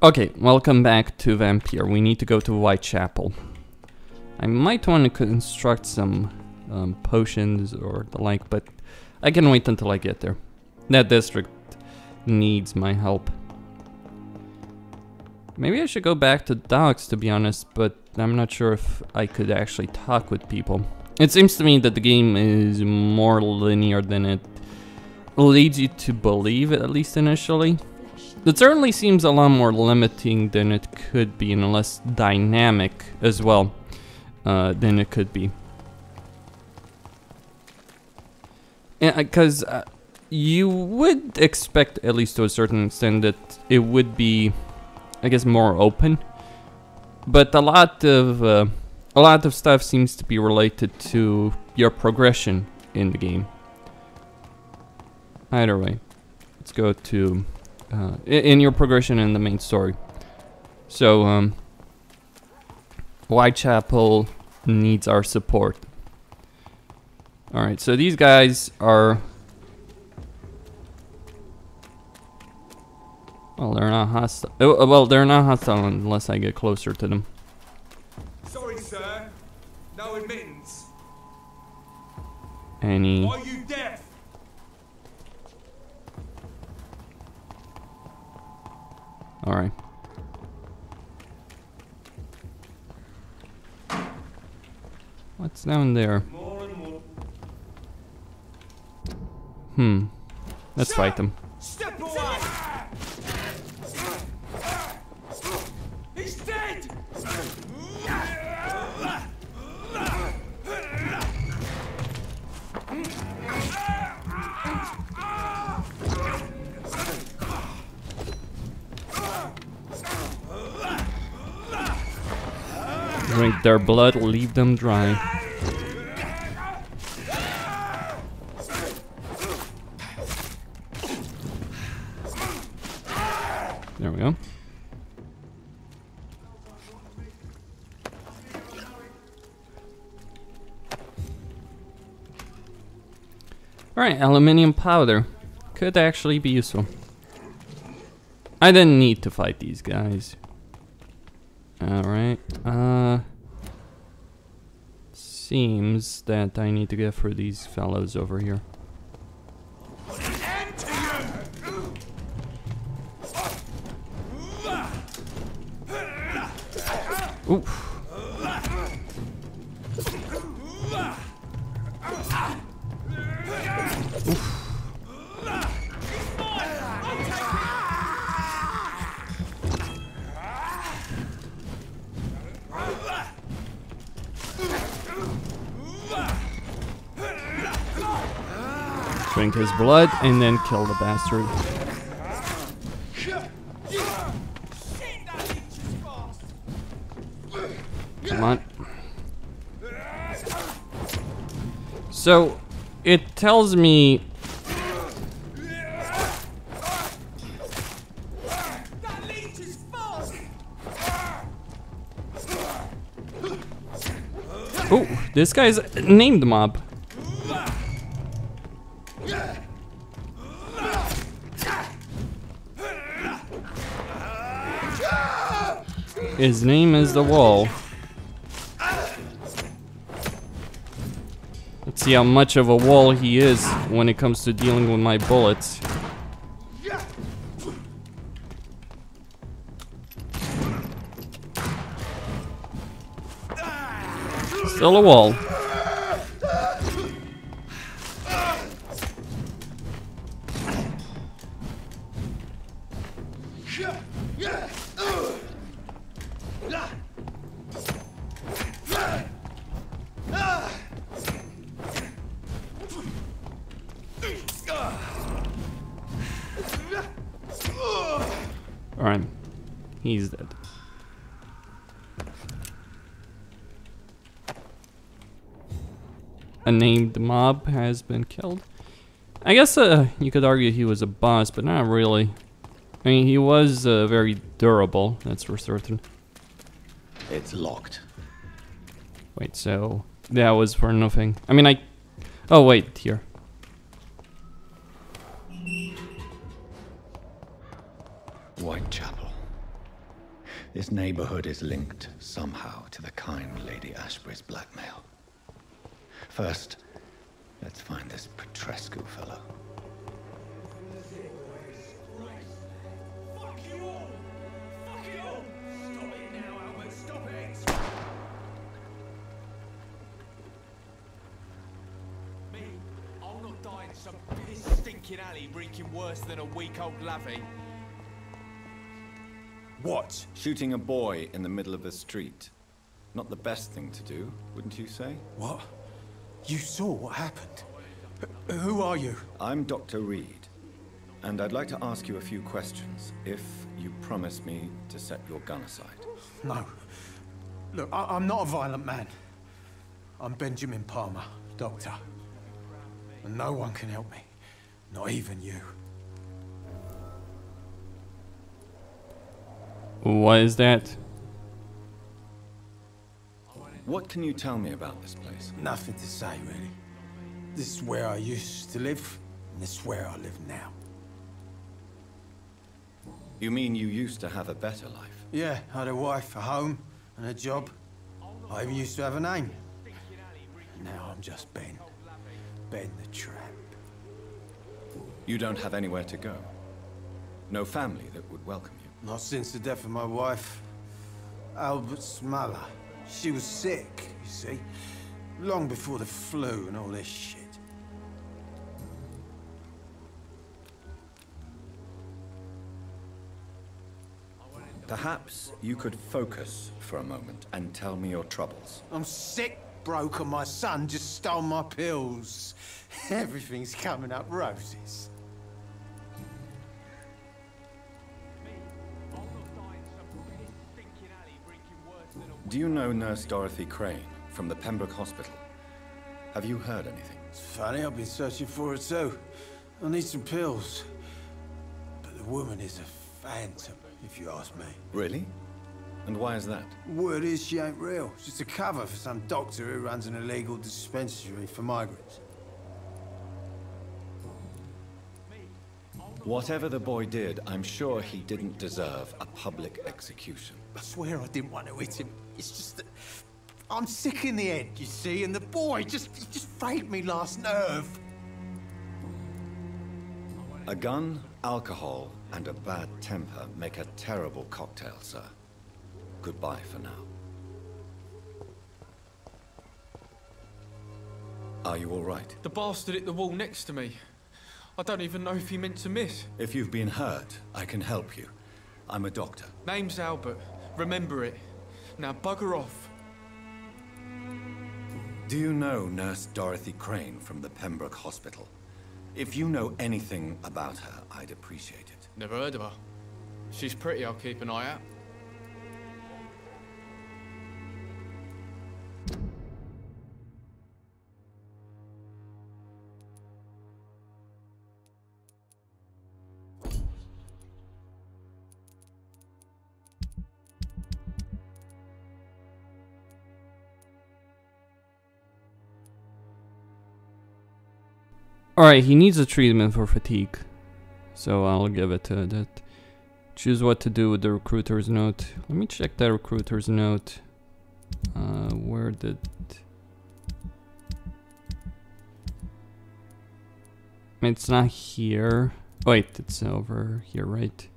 Okay, welcome back to Vampyr. We need to go to Whitechapel. I might want to construct some potions or the like, but I can wait until I get there. That district needs my help. Maybe I should go back to docks, to be honest, but I'm not sure if I could actually talk with people. It seems to me that the game is more linear than it leads you to believe, at least initially. It certainly seems a lot more limiting than it could be, and less dynamic as well than it could be. Because you would expect, at least to a certain extent, that it would be, I guess, more open. But a lot of stuff seems to be related to your progression in the game. Either way, let's go to in your progression in the main story. So Whitechapel needs our support. Alright, so these guys are, well, they're not hostile. Well, they're not hostile unless I get closer to them. Sorry, sir. No admittance. Any? Are you deaf? Alright. What's down there? More and more. Let's fight them. Step away! He's dead! Drink their blood, leave them dry. There we go. Alright, aluminium powder. Could actually be useful. I didn't need to fight these guys. Alright, seems that I need to get through these fellows over here. Oof. Drink his blood and then kill the bastard. Come on. So it tells me oh, this guy's named mob. His name is the Wall. Let's see how much of a wall he is when it comes to dealing with my bullets. Still a wall. Alright, he's dead. A named mob has been killed. I guess you could argue he was a boss, but not really. I mean, he was very durable, that's for certain. It's locked. Wait, so that was for nothing. I mean, oh, wait, here. Whitechapel. This neighborhood is linked somehow to the kind Lady Ashbury's blackmail. First, let's find this Petrescu fellow. Fuck you all! Fuck you all! Stop it now, Albert, stop it! Me? I'll not die in some piss-stinking alley reeking worse than a week-old lavvy. What? Shooting a boy in the middle of the street. Not the best thing to do, wouldn't you say? What? You saw what happened? Who are you? I'm Dr. Reed, and I'd like to ask you a few questions, if you promise me to set your gun aside. No. Look, I'm not a violent man. I'm Benjamin Palmer, doctor. And no one can help me. Not even you. Why is that? What can you tell me about this place? Nothing to say, really. This is where I used to live, and this is where I live now. You mean you used to have a better life? Yeah, I had a wife, a home, and a job. I even used to have a name. Now I'm just Ben. Ben the Tramp. You don't have anywhere to go? No family that would welcome you? Not since the death of my wife, Albert's mother. She was sick, you see. Long before the flu and all this shit. Perhaps you could focus for a moment and tell me your troubles. I'm sick, broke, and my son just stole my pills. Everything's coming up roses. Do you know Nurse Dorothy Crane from the Pembroke Hospital? Have you heard anything? It's funny, I've been searching for her too. I need some pills. But the woman is a phantom, if you ask me. Really? And why is that? Word is she ain't real. It's just a cover for some doctor who runs an illegal dispensary for migrants. Whatever the boy did, I'm sure he didn't deserve a public execution. I swear I didn't want to hit him. It's just that I'm sick in the head, you see, and the boy he just frayed me last nerve. A gun, alcohol, and a bad temper make a terrible cocktail, sir. Goodbye for now. Are you all right? The bastard hit the wall next to me. I don't even know if he meant to miss. If you've been hurt, I can help you. I'm a doctor. Name's Albert. Remember it. Now bugger off. Do you know Nurse Dorothy Crane from the Pembroke Hospital? If you know anything about her, I'd appreciate it. Never heard of her. She's pretty, I'll keep an eye out. Alright, he needs a treatment for fatigue. So I'll give it to that. Choose what to do with the recruiter's note. Let me check the recruiter's note. Where did... It's not here. Wait, it's over here, right?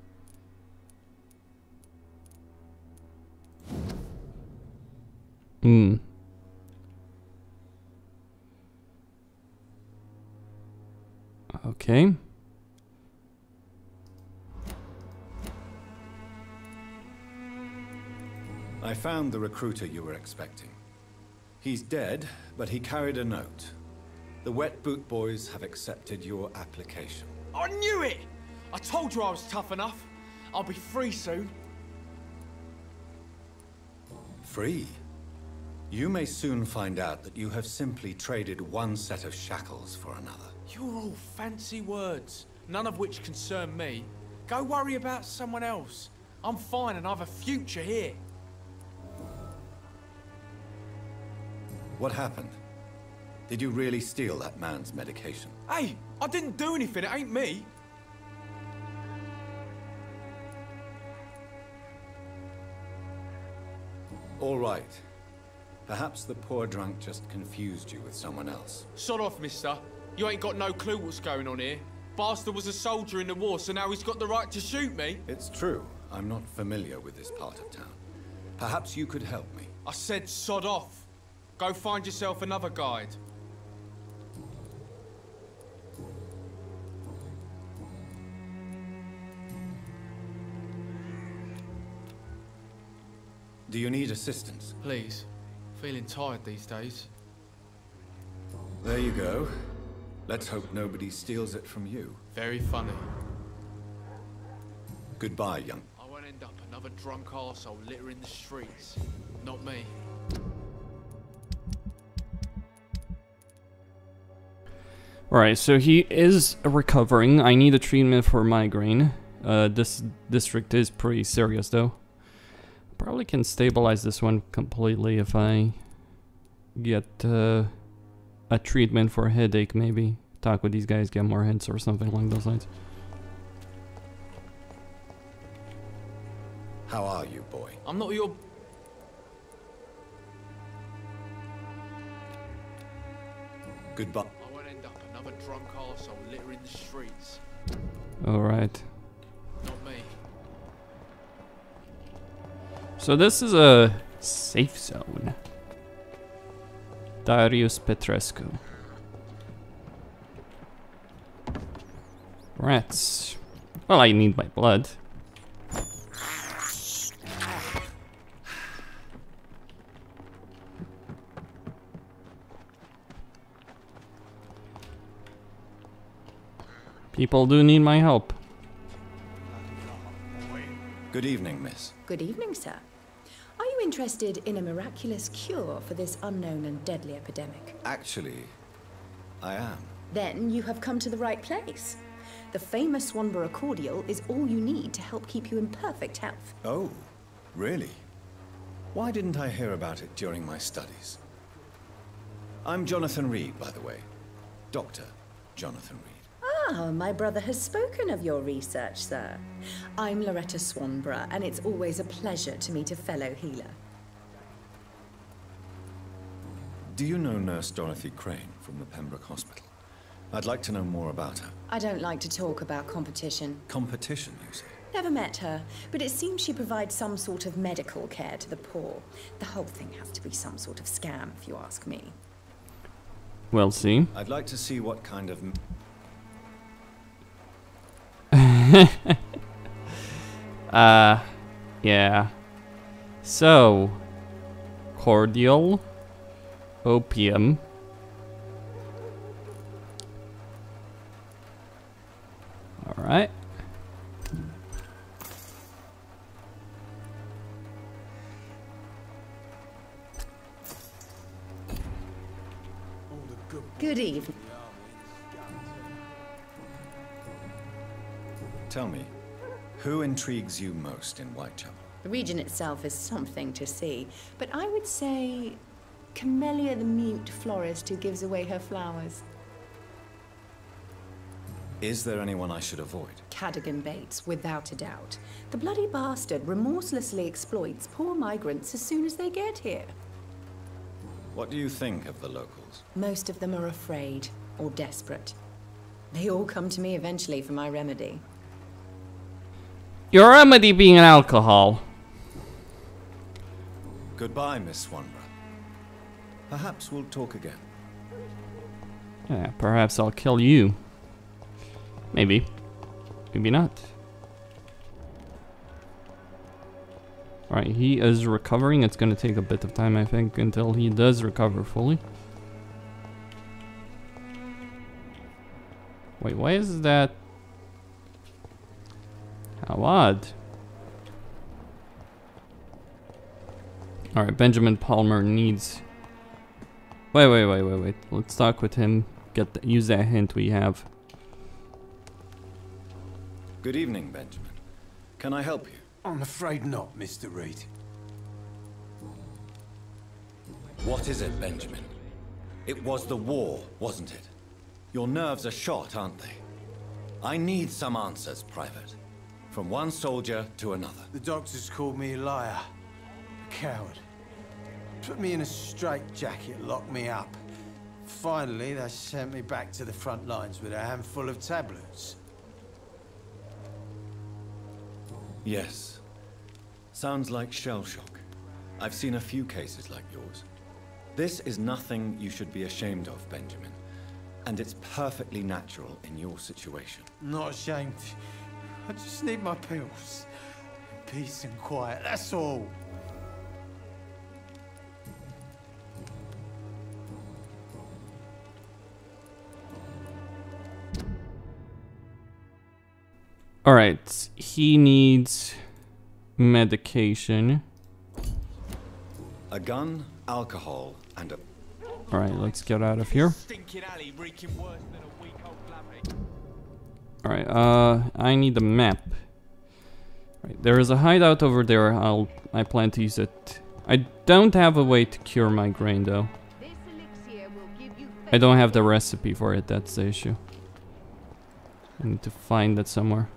Okay. I found the recruiter you were expecting. He's dead, but he carried a note. The Wet Boot Boys have accepted your application. I knew it! I told you I was tough enough. I'll be free soon. Free? You may soon find out that you have simply traded one set of shackles for another. You're all fancy words, none of which concern me. Go worry about someone else. I'm fine and I've a future here. What happened? Did you really steal that man's medication? Hey, I didn't do anything, it ain't me. All right. Perhaps the poor drunk just confused you with someone else. Sod off, mister. You ain't got no clue what's going on here. Bastard was a soldier in the war, so now he's got the right to shoot me. It's true. I'm not familiar with this part of town. Perhaps you could help me. I said sod off. Go find yourself another guide. Do you need assistance? Please. Feeling tired these days. There you go. Let's hope nobody steals it from you. Very funny. Goodbye, young. I won't end up another drunk arsehole littering the streets. Not me. Alright, so he is recovering. I need a treatment for migraine. This district is pretty serious though. Probably can stabilize this one completely if I get a treatment for a headache, maybe. Talk with these guys, get more hints or something along those lines. How are you, boy? I'm not your... Goodbye. I won't end up another drunk arsehole littering the streets. Alright. Not me. So this is a safe zone. Darius Petrescu. Rats. Well, I need my blood. People do need my help. Good evening, miss. Good evening, sir. Are you interested in a miraculous cure for this unknown and deadly epidemic? Actually, I am. Then you have come to the right place. The famous Swanborough cordial is all you need to help keep you in perfect health. Oh, really? Why didn't I hear about it during my studies? I'm Jonathan Reed, by the way. Dr. Jonathan Reed. Ah, my brother has spoken of your research, sir. I'm Loretta Swanborough, and it's always a pleasure to meet a fellow healer. Do you know Nurse Dorothy Crane from the Pembroke Hospital? I'd like to know more about her. I don't like to talk about competition. Competition, you say? Never met her, but it seems she provides some sort of medical care to the poor. The whole thing has to be some sort of scam, if you ask me. We'll see. I'd like to see what kind of... Yeah. So, cordial, opium. All right. Good evening. Tell me, who intrigues you most in Whitechapel? The region itself is something to see, but I would say Camellia the mute florist who gives away her flowers. Is there anyone I should avoid? Cadogan Bates, without a doubt. The bloody bastard remorselessly exploits poor migrants as soon as they get here. What do you think of the locals? Most of them are afraid or desperate. They all come to me eventually for my remedy. Your remedy being an alcohol. Goodbye, Miss Swanborough. Perhaps we'll talk again. Yeah, perhaps I'll kill you. Maybe. Maybe not. Alright, he is recovering. It's gonna take a bit of time, I think, until he does recover fully. Wait, why is that? How odd. Alright, Benjamin Palmer needs... Wait. Let's talk with him. Use that hint we have. Good evening, Benjamin. Can I help you? I'm afraid not, Mr. Reed. What is it, Benjamin? It was the war, wasn't it? Your nerves are shot, aren't they? I need some answers, Private. From one soldier to another. The doctors called me a liar, a coward, put me in a straitjacket, locked me up. Finally, they sent me back to the front lines with a handful of tablets. Yes. Sounds like shell shock. I've seen a few cases like yours. This is nothing you should be ashamed of, Benjamin. And it's perfectly natural in your situation. Not ashamed. I just need my pills. Peace and quiet, that's all. Alright, he needs medication. A gun, alcohol, and a... Alright, let's get out of here. Stinking alley reeking worse than a week old blackmail. Alright, I need a map. Right, there is a hideout over there. I plan to use it. I don't have a way to cure migraine though. I don't have the recipe for it, that's the issue. I need to find that somewhere.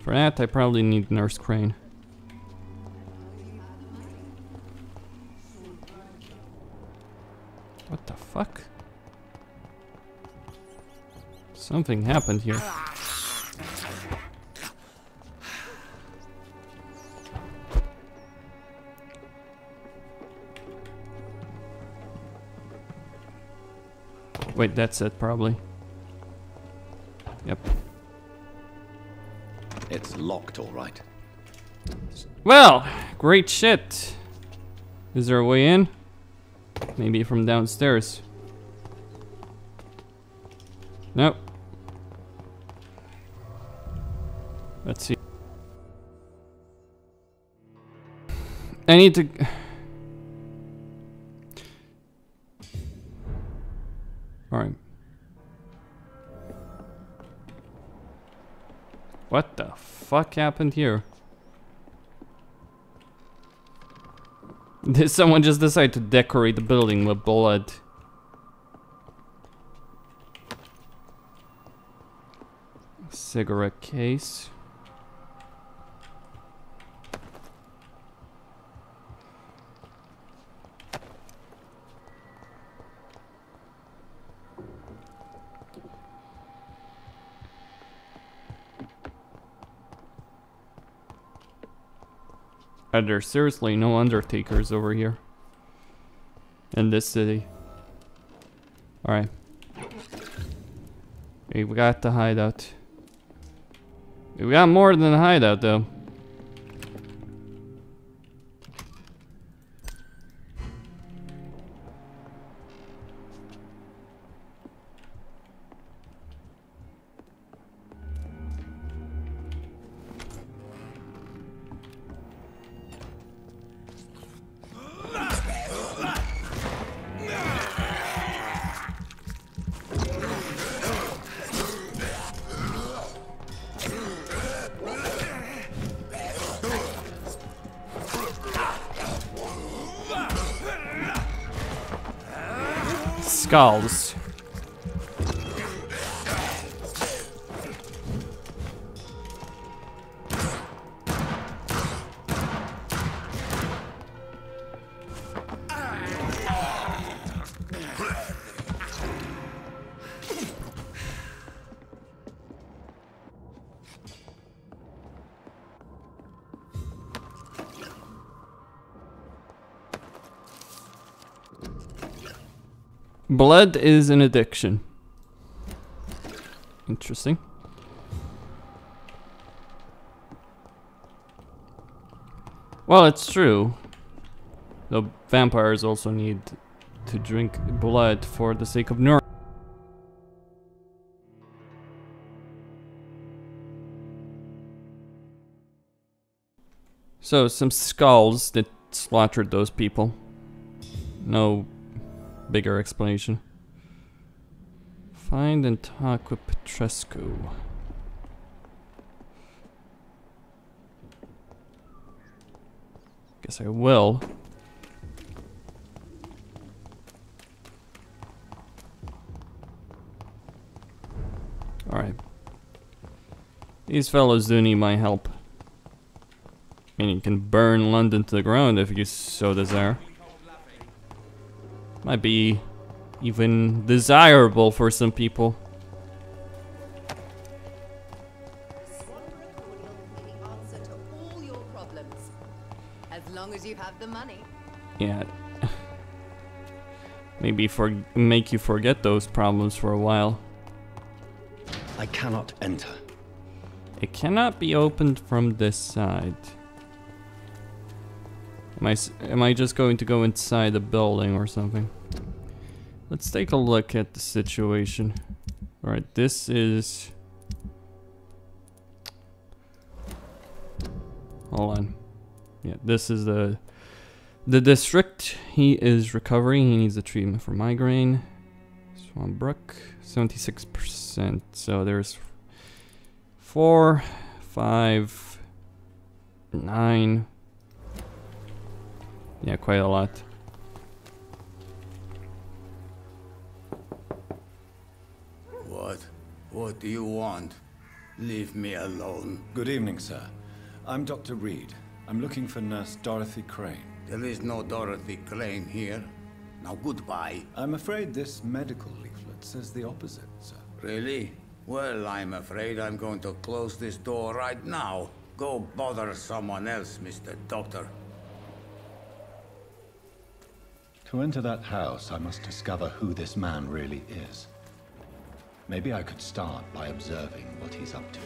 For that, I probably need Nurse Crane. What the fuck? Something happened here. Wait, that's it probably. Yep. It's locked, all right. Well, great shit. Is there a way in? Maybe from downstairs. Nope. Let's see. I need to... Alright. What the fuck happened here? Did someone just decide to decorate the building with blood? Cigarette case. Are there seriously no undertakers over here? In this city? Alright. Okay, we got the hideout. We got more than a hideout though. Skulls. Blood is an addiction. Interesting. Well, it's true. The vampires also need to drink blood for the sake of nourishment. So, some skulls that slaughtered those people. No bigger explanation. Find and talk with Petrescu. Guess I will. Alright. These fellows do need my help. And you can burn London to the ground if you so desire. Might be even desirable for some people. The answer to all your problems, as long as you have the money. Yeah. Maybe make you forget those problems for a while. I cannot enter. It cannot be opened from this side. Am I just going to go inside the building or something? Let's take a look at the situation. Alright, this is... Hold on. Yeah, this is the district. He is recovering. He needs a treatment for migraine. Swanbrook, 76%. So there's 4, 5, 9. Yeah, quite a lot. What do you want? Leave me alone. Good evening, sir. I'm Dr. Reed. I'm looking for Nurse Dorothy Crane. There is no Dorothy Crane here. Now goodbye. I'm afraid this medical leaflet says the opposite, sir. Really? Well, I'm afraid I'm going to close this door right now. Go bother someone else, Mr. Doctor. To enter that house, I must discover who this man really is. Maybe I could start by observing what he's up to.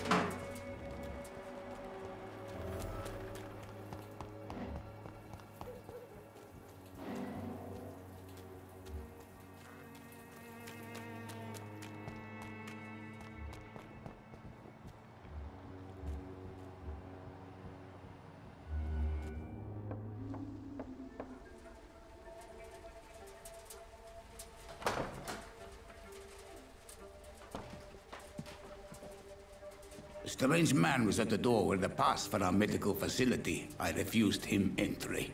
A strange man was at the door with a pass for our medical facility. I refused him entry.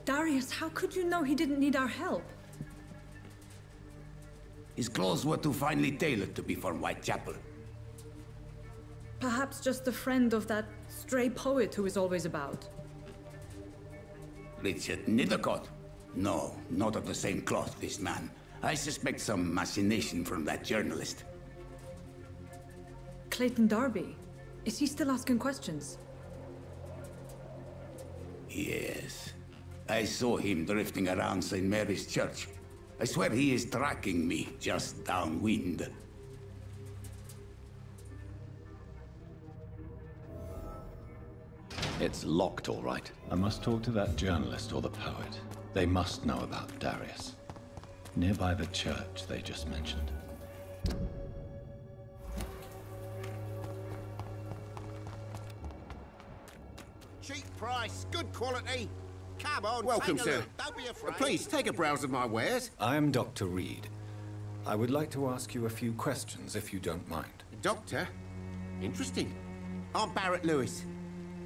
Darius, how could you know he didn't need our help? His clothes were too finely tailored to be from Whitechapel. Perhaps just a friend of that stray poet who is always about. Richard Nithercott? No, not of the same cloth, this man. I suspect some machination from that journalist. Clayton Darby. Is he still asking questions? Yes. I saw him drifting around St. Mary's Church. I swear he is tracking me just downwind. It's locked, all right. I must talk to that journalist or the poet. They must know about Darius. Nearby the church they just mentioned. Cheap price, good quality. Come on, welcome, take a sir. look. Don't be afraid. Please take a browse of my wares. I am Dr. Reed. I would like to ask you a few questions, if you don't mind. Doctor? Interesting. I'm Barrett Lewis.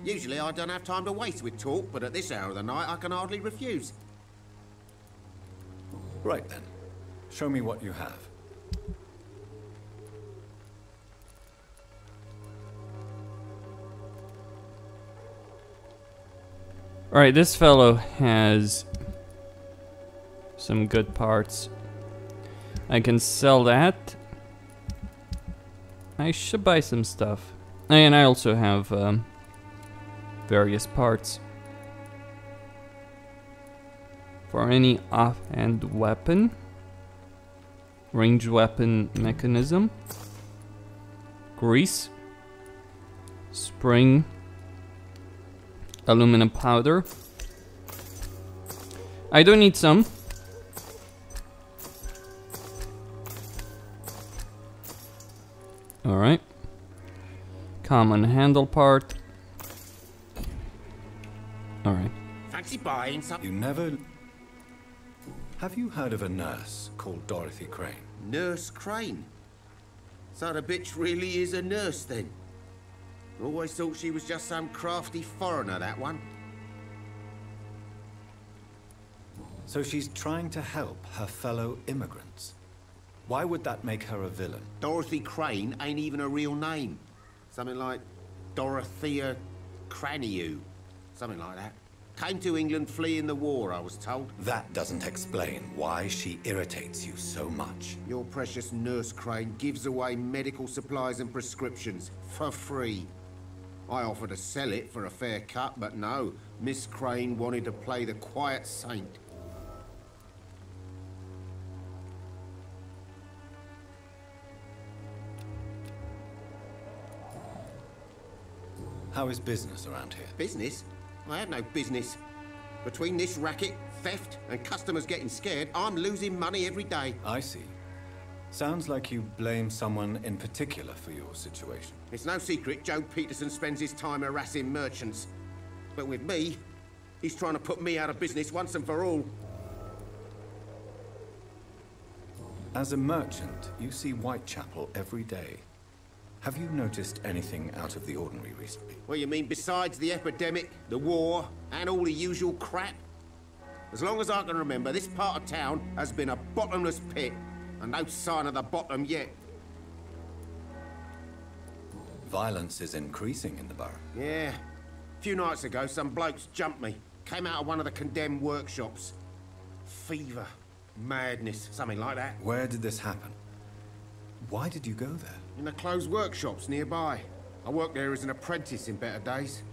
Usually I don't have time to waste with talk, but at this hour of the night I can hardly refuse. Right then. Show me what you have. Alright, this fellow has some good parts. I can sell that. I should buy some stuff. And I also have various parts. For any offhand weapon. Ranged weapon mechanism. Grease. Spring. Aluminum powder. I do need some. Alright. Common handle part. Alright. Fancy buying some? You never... Have you heard of a nurse called Dorothy Crane? Nurse Crane? So the bitch really is a nurse then? Always thought she was just some crafty foreigner, that one. So she's trying to help her fellow immigrants. Why would that make her a villain? Dorothy Crane ain't even a real name. Something like Dorothea Craniu. Something like that. Came to England fleeing the war, I was told. That doesn't explain why she irritates you so much. Your precious Nurse Crane gives away medical supplies and prescriptions for free. I offered to sell it for a fair cut, but no. Miss Crane wanted to play the quiet saint. How is business around here? Business? I have no business. Between this racket, theft, and customers getting scared, I'm losing money every day. I see. Sounds like you blame someone in particular for your situation. It's no secret Joe Peterson spends his time harassing merchants. But with me, he's trying to put me out of business once and for all. As a merchant, you see Whitechapel every day. Have you noticed anything out of the ordinary recently? What you mean besides the epidemic, the war, and all the usual crap? As long as I can remember, this part of town has been a bottomless pit, and no sign of the bottom yet. Violence is increasing in the borough. Yeah. A few nights ago, some blokes jumped me. Came out of one of the condemned workshops. Fever, madness, something like that. Where did this happen? Why did you go there? In the closed workshops nearby. I worked there as an apprentice in better days.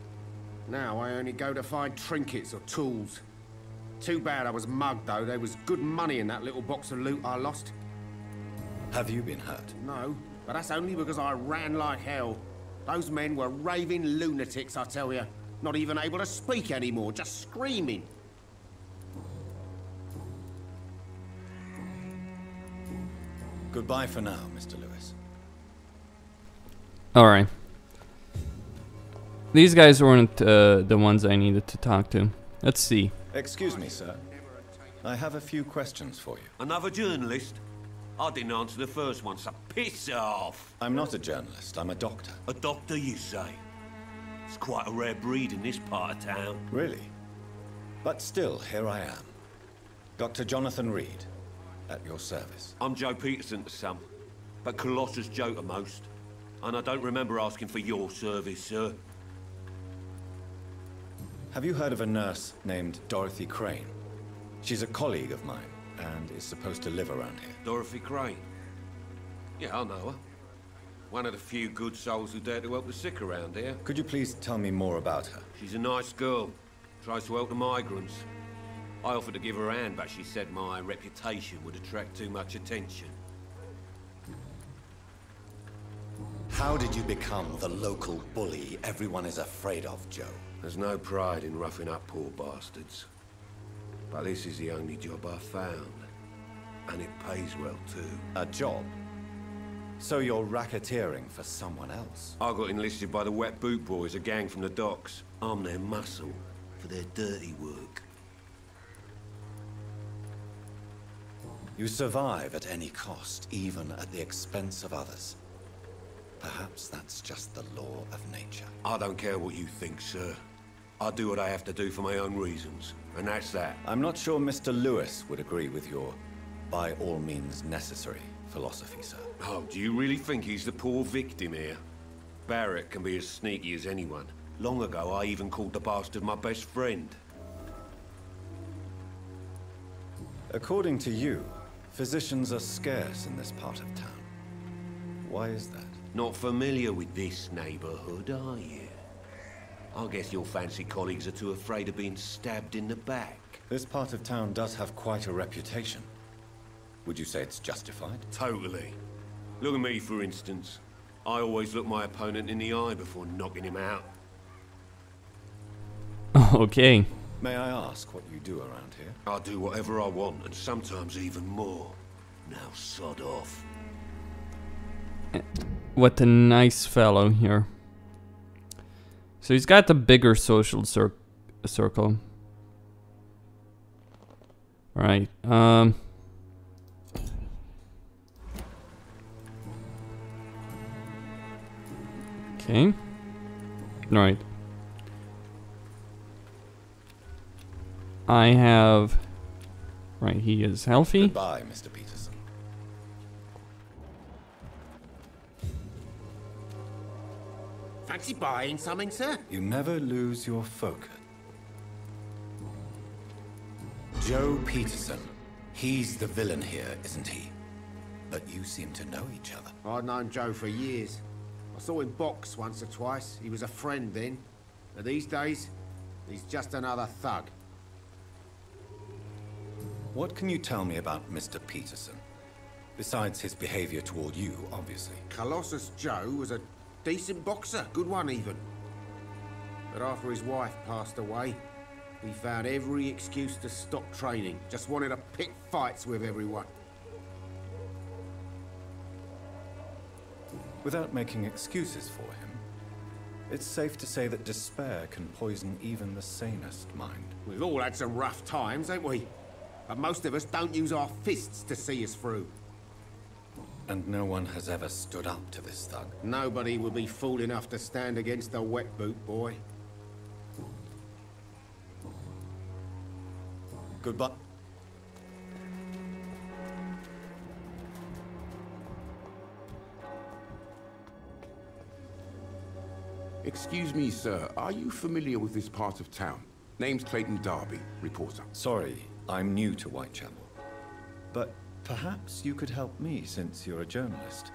Now I only go to find trinkets or tools. Too bad I was mugged, though. There was good money in that little box of loot I lost. Have you been hurt? No, but that's only because I ran like hell. Those men were raving lunatics, I tell you. Not even able to speak anymore, just screaming. Goodbye for now, Mr. Lewis. Alright. These guys weren't the ones I needed to talk to. Let's see. Excuse me, sir. I have a few questions for you. Another journalist? I didn't answer the first one, so piss off! I'm not a journalist, I'm a doctor. A doctor, you say? It's quite a rare breed in this part of town. Really? But still, here I am. Dr. Jonathan Reed, at your service. I'm Joe Peterson to some, but Colossus Joe to most. And I don't remember asking for your service, sir. Have you heard of a nurse named Dorothy Crane? She's a colleague of mine, and is supposed to live around here. Dorothy Crane? Yeah, I know her. One of the few good souls who dare to help the sick around here. Could you please tell me more about her? She's a nice girl. Tries to help the migrants. I offered to give her a hand, but she said my reputation would attract too much attention. How did you become the local bully everyone is afraid of, Joe? There's no pride in roughing up poor bastards. But this is the only job I've found. And it pays well, too. A job? So you're racketeering for someone else? I got enlisted by the Wet Boot Boys, a gang from the docks. I'm their muscle for their dirty work. You survive at any cost, even at the expense of others. Perhaps that's just the law of nature. I don't care what you think, sir. I do what I have to do for my own reasons, and that's that. I'm not sure Mr. Lewis would agree with your by all means necessary philosophy, sir. Oh, do you really think he's the poor victim here? Barrett can be as sneaky as anyone. Long ago, I even called the bastard my best friend. According to you, physicians are scarce in this part of town. Why is that? Not familiar with this neighborhood, are you? I guess your fancy colleagues are too afraid of being stabbed in the back. This part of town does have quite a reputation. Would you say it's justified? Totally. Look at me, for instance. I always look my opponent in the eye before knocking him out. Okay. May I ask what you do around here? I do whatever I want, and sometimes even more. Now sod off. What a nice fellow here. So he's got a bigger social circle. Right. Okay. Right. I have... Right, he is healthy. Goodbye, Mr. Peterson. Fancy buying something, sir? You never lose your focus. Joe Peterson. He's the villain here, isn't he? But you seem to know each other. I'd known Joe for years. I saw him box once or twice. He was a friend then. But these days, he's just another thug. What can you tell me about Mr. Peterson? Besides his behavior toward you, obviously. Colossus Joe was a decent boxer, good one even. But after his wife passed away, he found every excuse to stop training. Just wanted to pick fights with everyone. Without making excuses for him, it's safe to say that despair can poison even the sanest mind. We've all had some rough times, ain't we? But most of us don't use our fists to see us through. And no one has ever stood up to this thug. Nobody would be fool enough to stand against the wet boot boy. Goodbye. Excuse me, sir. Are you familiar with this part of town? Name's Clayton Darby, reporter. Sorry, I'm new to Whitechapel. But perhaps you could help me since you're a journalist.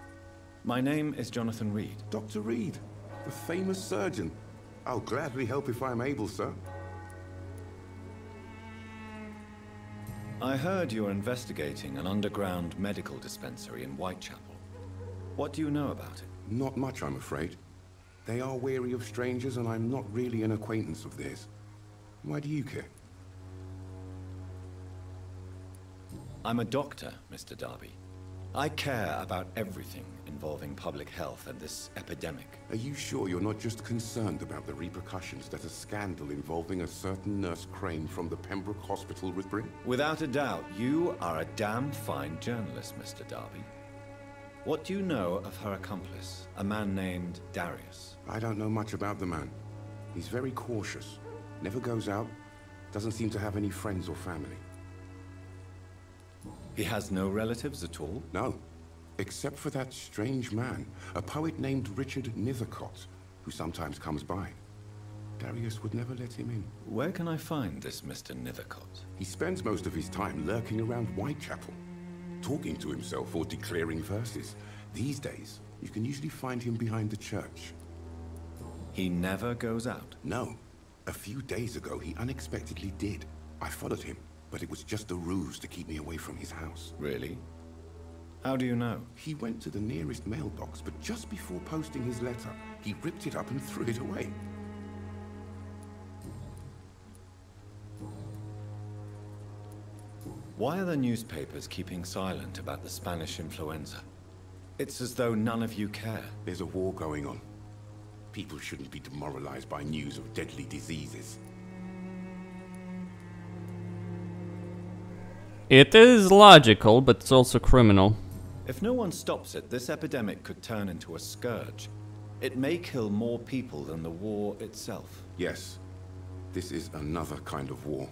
My name is Jonathan Reed. Dr. Reed, the famous surgeon. I'll gladly help if I'm able, sir. I heard you're investigating an underground medical dispensary in Whitechapel. What do you know about it? Not much, I'm afraid. They are wary of strangers, and I'm not really an acquaintance of theirs. Why do you care? I'm a doctor, Mr. Darby. I care about everything involving public health and this epidemic. Are you sure you're not just concerned about the repercussions that a scandal involving a certain Nurse Crane from the Pembroke Hospital would bring? Without a doubt, you are a damn fine journalist, Mr. Darby. What do you know of her accomplice, a man named Darius? I don't know much about the man. He's very cautious. Never goes out. Doesn't seem to have any friends or family. He has no relatives at all? No. Except for that strange man, a poet named Richard Nithercott, who sometimes comes by. Darius would never let him in. Where can I find this Mr. Nithercott? He spends most of his time lurking around Whitechapel, talking to himself or declaring verses. These days, you can usually find him behind the church. He never goes out? No. A few days ago, he unexpectedly did. I followed him, but it was just a ruse to keep me away from his house. Really? How do you know? He went to the nearest mailbox, but just before posting his letter, he ripped it up and threw it away. Why are the newspapers keeping silent about the Spanish influenza? It's as though none of you care. There's a war going on. People shouldn't be demoralized by news of deadly diseases. It is logical, but it's also criminal. If no one stops it, this epidemic could turn into a scourge. It may kill more people than the war itself. Yes, this is another kind of war,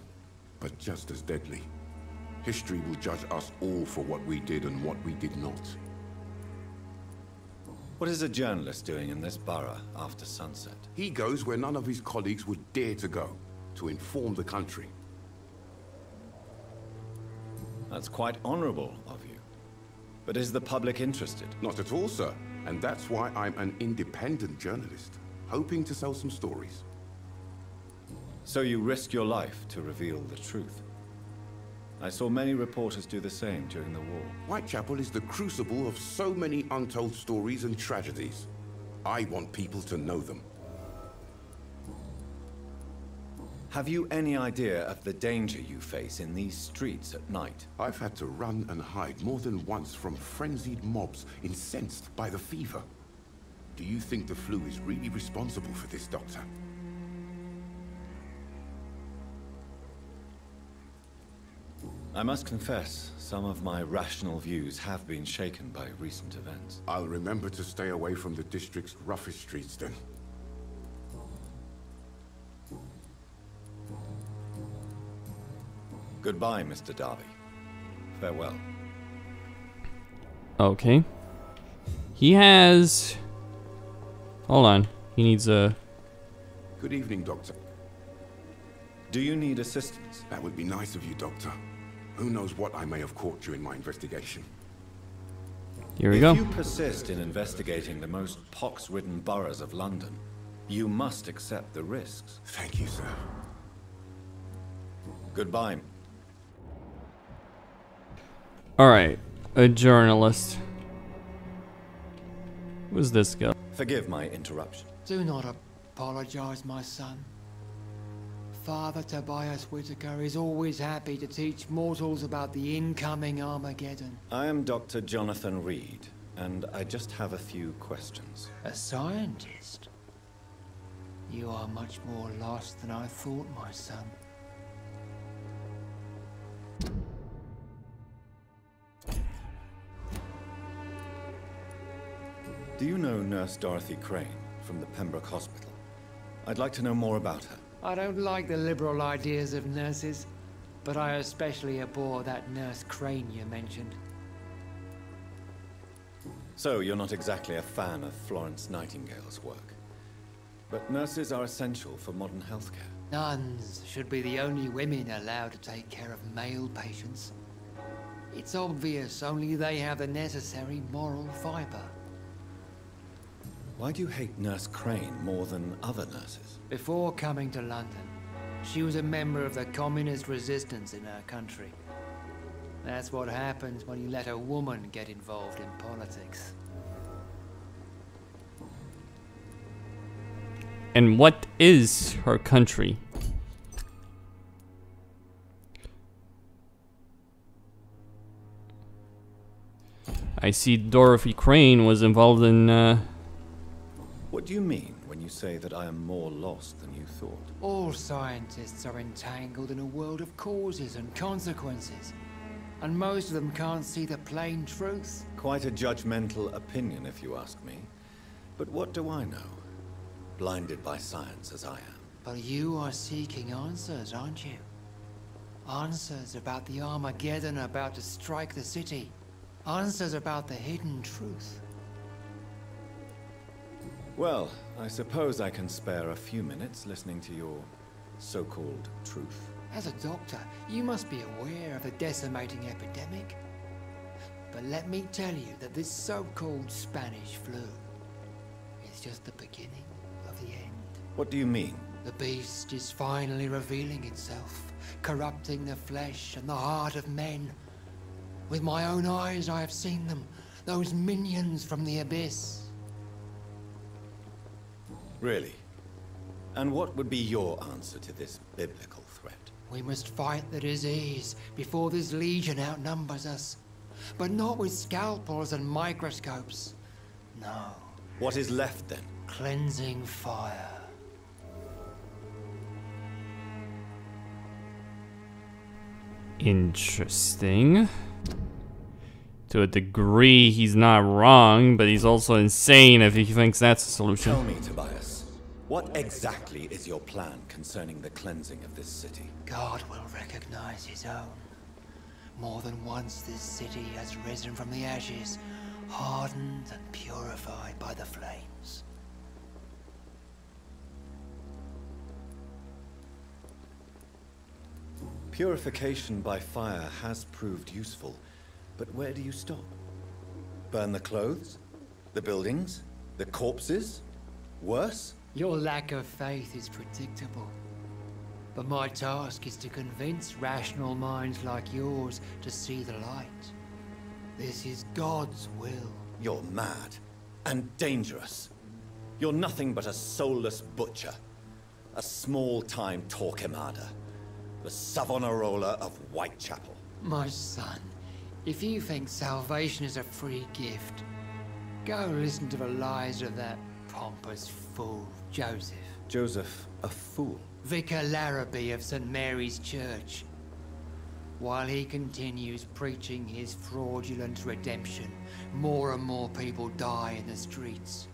but just as deadly. History will judge us all for what we did and what we did not. What is a journalist doing in this borough after sunset? He goes where none of his colleagues would dare to go, to inform the country. That's quite honorable of you. But is the public interested? Not at all, sir. And that's why I'm an independent journalist, hoping to sell some stories. So you risk your life to reveal the truth. I saw many reporters do the same during the war. Whitechapel is the crucible of so many untold stories and tragedies. I want people to know them. Have you any idea of the danger you face in these streets at night? I've had to run and hide more than once from frenzied mobs incensed by the fever. Do you think the flu is really responsible for this, Doctor? I must confess, some of my rational views have been shaken by recent events. I'll remember to stay away from the district's roughest streets then. Goodbye, Mr. Darby. Farewell. Okay. He has... Hold on. He needs a... Good evening, Doctor. Do you need assistance? That would be nice of you, Doctor. Who knows what I may have caught during my investigation. Here we go. If you persist in investigating the most pox-ridden boroughs of London, you must accept the risks. Thank you, sir. Goodbye. Alright, a journalist. Who's this guy? Forgive my interruption. Do not apologize, my son. Father Tobias Whitaker is always happy to teach mortals about the incoming Armageddon. I am Dr. Jonathan Reed, and I just have a few questions. A scientist? You are much more lost than I thought, my son. Do you know Nurse Dorothy Crane from the Pembroke Hospital? I'd like to know more about her. I don't like the liberal ideas of nurses, but I especially abhor that Nurse Crane you mentioned. So, you're not exactly a fan of Florence Nightingale's work. But nurses are essential for modern healthcare. Nuns should be the only women allowed to take care of male patients. It's obvious only they have the necessary moral fiber. Why do you hate Nurse Crane more than other nurses? Before coming to London, she was a member of the communist resistance in our country. That's what happens when you let a woman get involved in politics. And what is her country? I see Dorothy Crane was involved in What do you mean when you say that I am more lost than you thought? All scientists are entangled in a world of causes and consequences, and most of them can't see the plain truth. Quite a judgmental opinion, if you ask me. But what do I know? Blinded by science as I am. But you are seeking answers, aren't you? Answers about the Armageddon about to strike the city. Answers about the hidden truth. Well, I suppose I can spare a few minutes listening to your so-called truth. As a doctor, you must be aware of the decimating epidemic. But let me tell you that this so-called Spanish flu is just the beginning of the end. What do you mean? The beast is finally revealing itself, corrupting the flesh and the heart of men. With my own eyes I have seen them, those minions from the abyss. Really? And what would be your answer to this biblical threat? We must fight the disease before this legion outnumbers us. But not with scalpels and microscopes. No. What is left then? Cleansing fire. Interesting. To a degree, he's not wrong, but he's also insane if he thinks that's a solution. Tell me, Tobias, what exactly is your plan concerning the cleansing of this city? God will recognize his own. More than once this city has risen from the ashes, hardened and purified by the flames. Purification by fire has proved useful, but where do you stop? Burn the clothes? The buildings? The corpses? Worse? Your lack of faith is predictable. But my task is to convince rational minds like yours to see the light. This is God's will. You're mad and dangerous. You're nothing but a soulless butcher. A small-time Torquemada. The Savonarola of Whitechapel. My son, if you think salvation is a free gift, go listen to the lies of that pompous fool, Joseph. Joseph, a fool? Vicar Larrabee of St. Mary's Church. While he continues preaching his fraudulent redemption, more and more people die in the streets.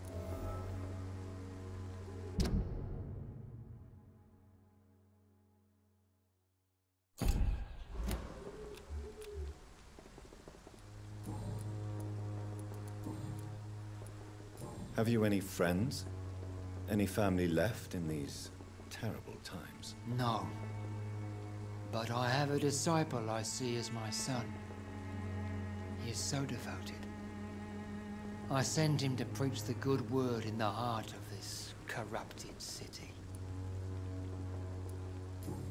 Have you any friends? Any family left in these terrible times? No. But I have a disciple I see as my son. He is so devoted. I send him to preach the good word in the heart of this corrupted city.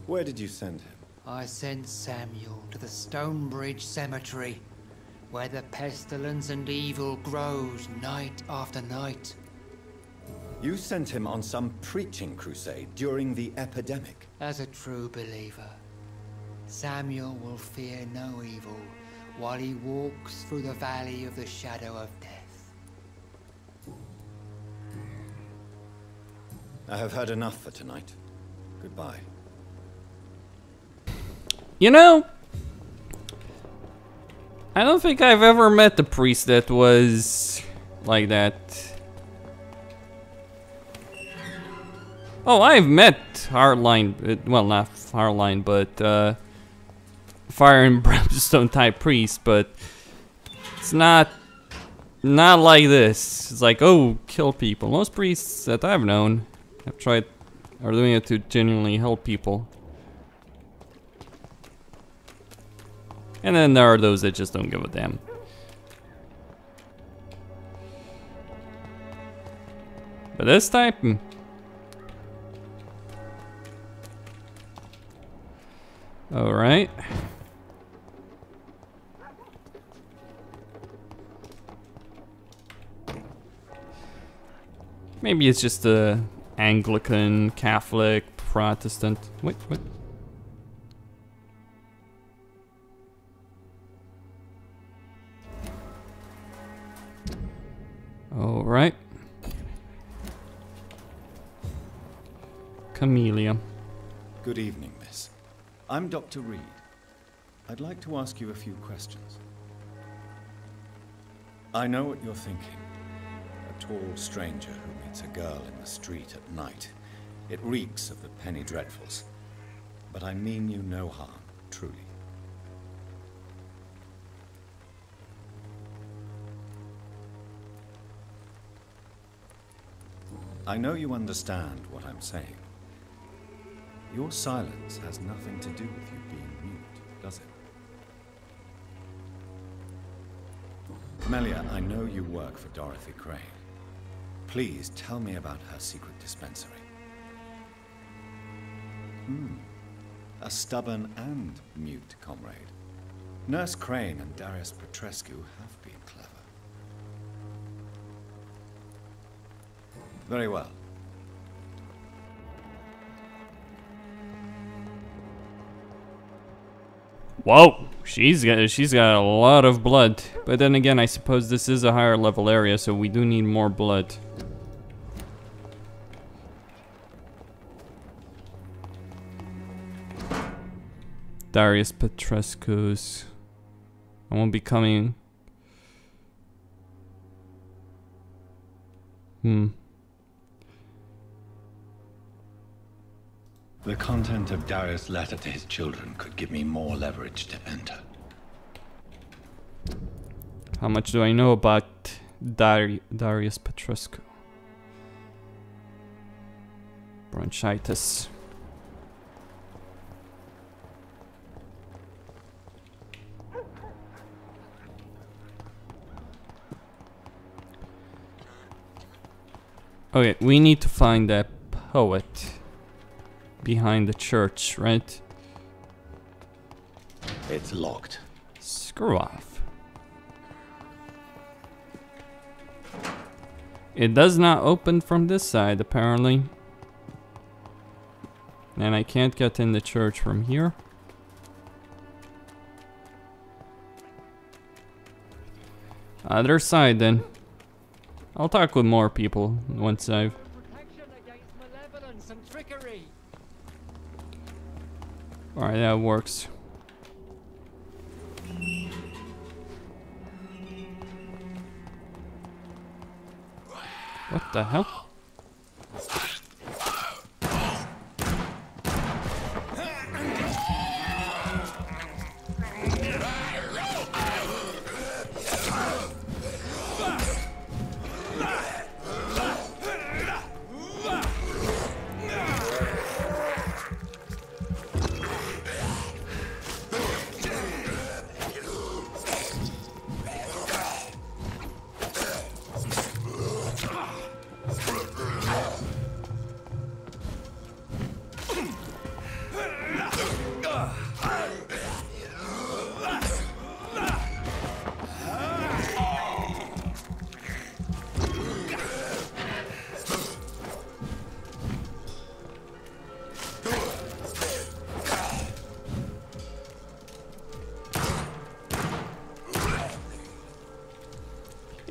Where did you send him? I sent Samuel to the Stonebridge Cemetery, where the pestilence and evil grows night after night. You sent him on some preaching crusade during the epidemic. As a true believer, Samuel will fear no evil while he walks through the valley of the shadow of death. I have heard enough for tonight. Goodbye. You know, I don't think I've ever met a priest that was like that. Oh, I've met hardline, well, not hardline, but fire and brimstone type priest, but it's not like this. It's like, oh, kill people. Most priests that I've known are doing it to genuinely help people. And then there are those that just don't give a damn. But this type, alright. Maybe it's just a Anglican, Catholic, Protestant. Wait, what? All right. Camellia. Good evening, miss. I'm Dr. Reed. I'd like to ask you a few questions. I know what you're thinking. A tall stranger who meets a girl in the street at night. It reeks of the penny dreadfuls. But I mean you no harm, truly. I know you understand what I'm saying. Your silence has nothing to do with you being mute, does it? Melia, I know you work for Dorothy Crane. Please tell me about her secret dispensary. A stubborn and mute comrade. Nurse Crane and Darius Petrescu have been clever. Very well. Whoa, she's got a lot of blood. But then again, I suppose this is a higher level area, so we do need more blood. Darius Petrescu's. I won't be coming. The content of Darius' letter to his children could give me more leverage to enter. How much do I know about Darius Petrescu? Bronchitis. Okay, we need to find that poet behind the church, right? It's locked. Screw off. It does not open from this side, apparently. And I can't get in the church from here. Other side, then. I'll talk with more people once I've... Alright, that works. What the hell?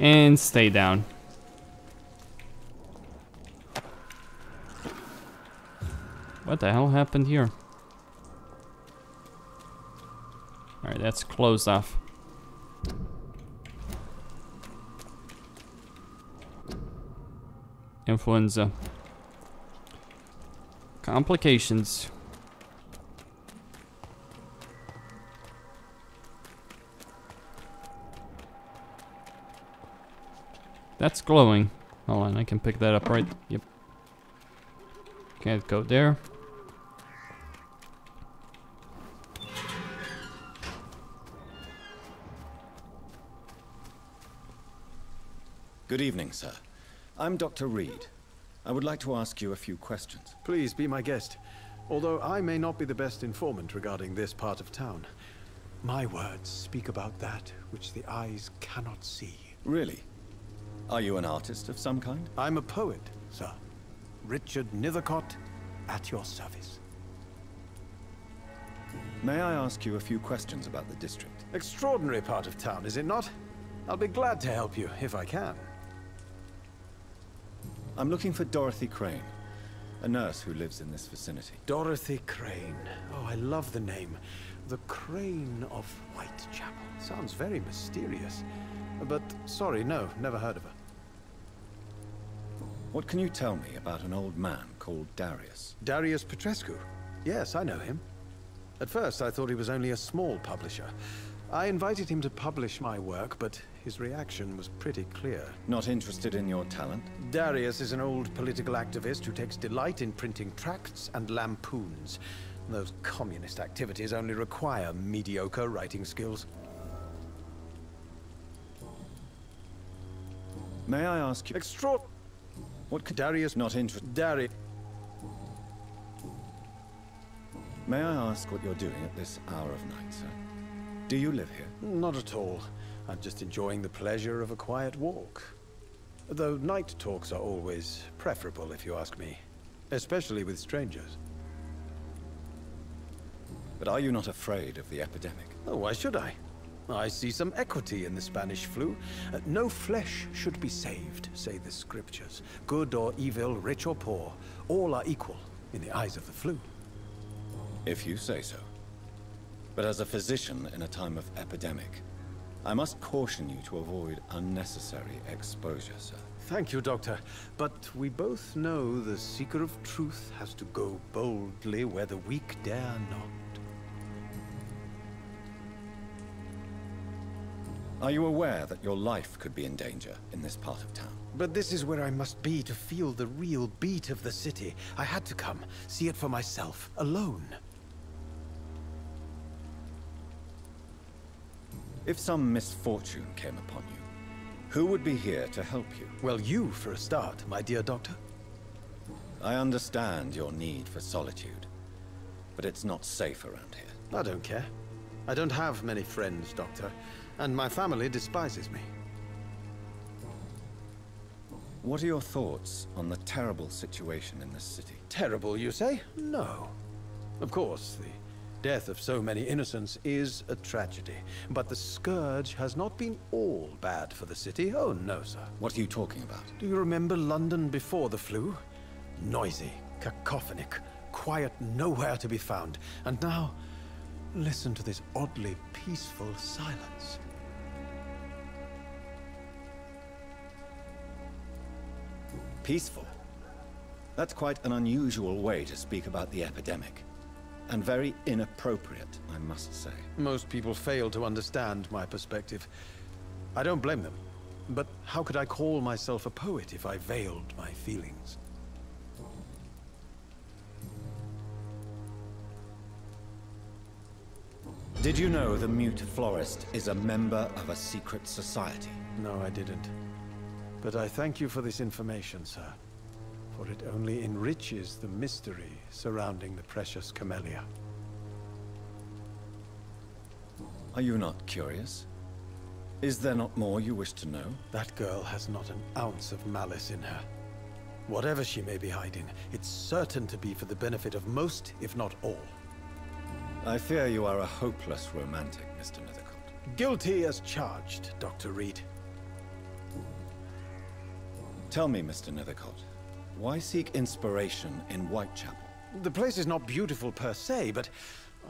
And stay down. What the hell happened here? Alright, that's closed off. Influenza. Complications. That's glowing. Hold on, I can pick that up, right? Yep. Can't go there. Good evening, sir. I'm Dr. Reed. I would like to ask you a few questions. Please be my guest. Although I may not be the best informant regarding this part of town, my words speak about that which the eyes cannot see. Really? Are you an artist of some kind? I'm a poet, sir. Richard Nethercott, at your service. May I ask you a few questions about the district? Extraordinary part of town, is it not? I'll be glad to help you, if I can. I'm looking for Dorothy Crane, a nurse who lives in this vicinity. Dorothy Crane. Oh, I love the name. The Crane of Whitechapel. Sounds very mysterious. But, sorry, no, never heard of her. What can you tell me about an old man called Darius? Darius Petrescu? Yes, I know him. At first, I thought he was only a small publisher. I invited him to publish my work, but his reaction was pretty clear. Not interested in your talent? Darius is an old political activist who takes delight in printing tracts and lampoons. Those communist activities only require mediocre writing skills. May I ask you... What could... Darius... Not interested... Darius... May I ask what you're doing at this hour of night, sir? Do you live here? Not at all. I'm just enjoying the pleasure of a quiet walk. Though night talks are always preferable, if you ask me. Especially with strangers. But are you not afraid of the epidemic? Oh, why should I? I see some equity in the Spanish flu. No flesh should be saved, say the scriptures. Good or evil, rich or poor, all are equal in the eyes of the flu. If you say so. But as a physician in a time of epidemic, I must caution you to avoid unnecessary exposure, sir. Thank you, Doctor. But we both know the seeker of truth has to go boldly where the weak dare not. Are you aware that your life could be in danger in this part of town? But this is where I must be to feel the real beat of the city. I had to come, see it for myself, alone. If some misfortune came upon you, who would be here to help you? Well, you for a start, my dear Doctor. I understand your need for solitude, but it's not safe around here. I don't care. I don't have many friends, Doctor, and my family despises me. What are your thoughts on the terrible situation in this city? Terrible, you say? No. Of course, the death of so many innocents is a tragedy, but the scourge has not been all bad for the city. Oh, no, sir. What are you talking about? Do you remember London before the flu? Noisy, cacophonic, quiet nowhere to be found. And now, listen to this oddly peaceful silence. Peaceful? That's quite an unusual way to speak about the epidemic. And very inappropriate, I must say. Most people fail to understand my perspective. I don't blame them. But how could I call myself a poet if I veiled my feelings? Did you know the Mute Florist is a member of a secret society? No, I didn't. But I thank you for this information, sir. For it only enriches the mystery surrounding the precious camellia. Are you not curious? Is there not more you wish to know? That girl has not an ounce of malice in her. Whatever she may be hiding, it's certain to be for the benefit of most, if not all. I fear you are a hopeless romantic, Mr. Nethercott. Guilty as charged, Dr. Reed. Tell me, Mr. Nethercott, why seek inspiration in Whitechapel? The place is not beautiful per se, but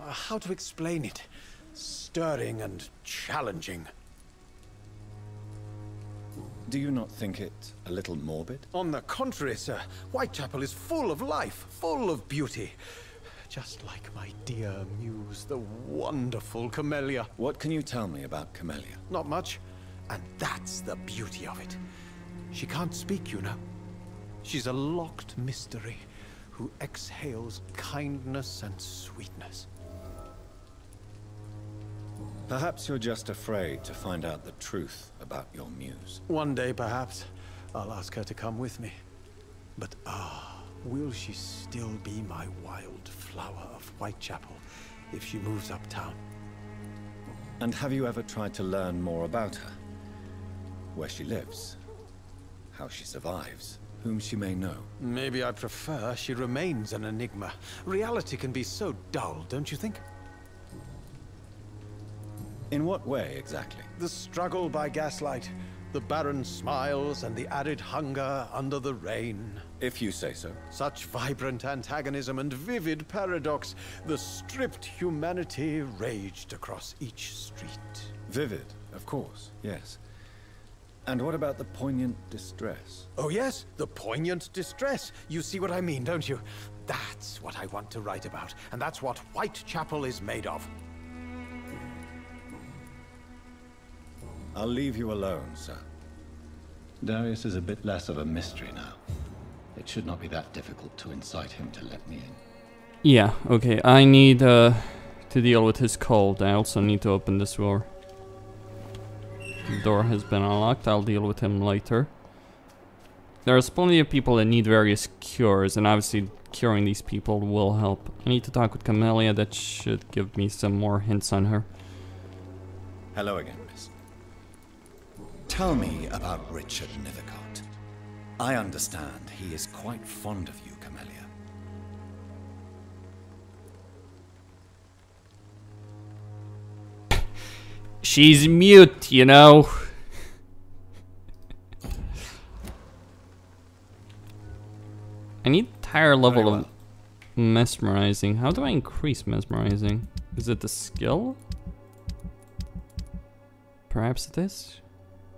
how to explain it? Stirring and challenging. Do you not think it a little morbid? On the contrary, sir. Whitechapel is full of life, full of beauty. Just like my dear muse, the wonderful Camellia. What can you tell me about Camellia? Not much. And that's the beauty of it. She can't speak, you know. She's a locked mystery who exhales kindness and sweetness. Perhaps you're just afraid to find out the truth about your muse. One day, perhaps, I'll ask her to come with me. But will she still be my wild flower of Whitechapel if she moves uptown? And have you ever tried to learn more about her? Where she lives? How she survives? Whom she may know? Maybe I prefer she remains an enigma. Reality can be so dull, don't you think? In what way, exactly? The struggle by gaslight, the barren smiles and the added hunger under the rain. If you say so. Such vibrant antagonism and vivid paradox. The stripped humanity raged across each street. Vivid, of course, yes. And what about the poignant distress? Oh yes, the poignant distress. You see what I mean, don't you? That's what I want to write about, and that's what Whitechapel is made of. I'll leave you alone, sir. Darius is a bit less of a mystery now. It should not be that difficult to incite him to let me in. Yeah, okay, I need to deal with his cold. I also need to open this door. The door has been unlocked, I'll deal with him later. There's plenty of people that need various cures, and obviously curing these people will help. I need to talk with Camellia, that should give me some more hints on her. Hello again, miss. Tell me about Richard Nethercott. I understand he is quite fond of you, Camellia. She's mute, you know. I need a higher level of mesmerizing. How do I increase mesmerizing? Is it the skill? Perhaps it is.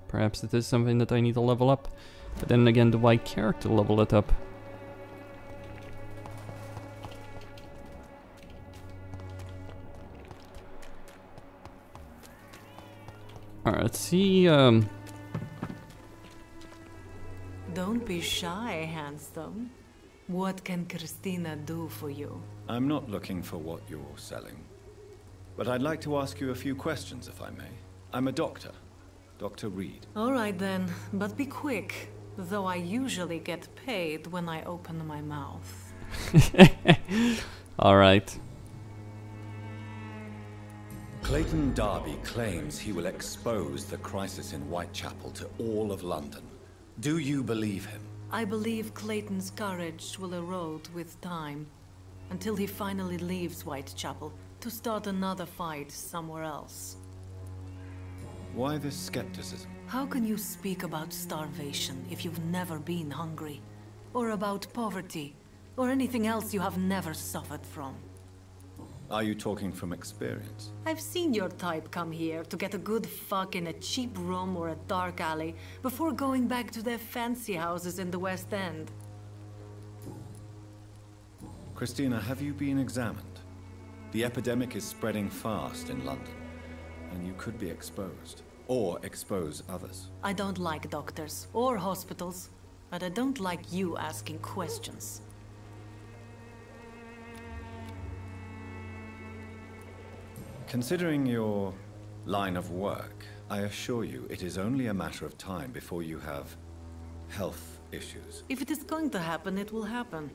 Perhaps it is something that I need to level up. But then again, do I care to level it up? Alright, let's see, Don't be shy, handsome. What can Christina do for you? I'm not looking for what you're selling. But I'd like to ask you a few questions, if I may. I'm a doctor. Dr. Reed. All right then, but be quick. Though I usually get paid when I open my mouth. All right. Clayton Darby claims he will expose the crisis in Whitechapel to all of London. Do you believe him? I believe Clayton's courage will erode with time, until he finally leaves Whitechapel to start another fight somewhere else. Why this skepticism? How can you speak about starvation if you've never been hungry? Or about poverty? Or anything else you have never suffered from? Are you talking from experience? I've seen your type come here to get a good fuck in a cheap room or a dark alley before going back to their fancy houses in the West End. Christina, have you been examined? The epidemic is spreading fast in London, and you could be exposed. Or expose others. I don't like doctors or hospitals, but I don't like you asking questions. Considering your line of work, I assure you it is only a matter of time before you have health issues. If it is going to happen, it will happen.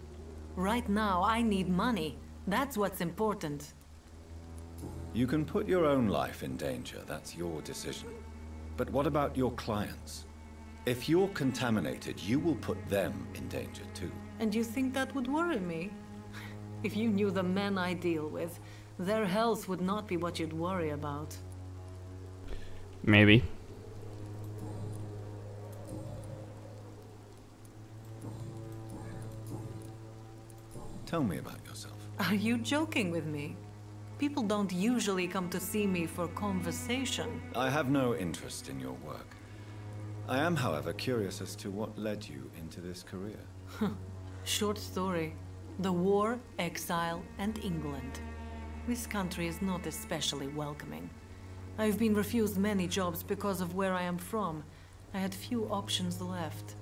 Right now, I need money. That's what's important. You can put your own life in danger, that's your decision. But what about your clients? If you're contaminated, you will put them in danger too. And you think that would worry me? If you knew the men I deal with, their health would not be what you'd worry about. Maybe. Tell me about yourself. Are you joking with me? People don't usually come to see me for conversation. I have no interest in your work. I am, however, curious as to what led you into this career. Short story. The war, exile, and England. This country is not especially welcoming. I've been refused many jobs because of where I am from. I had few options left.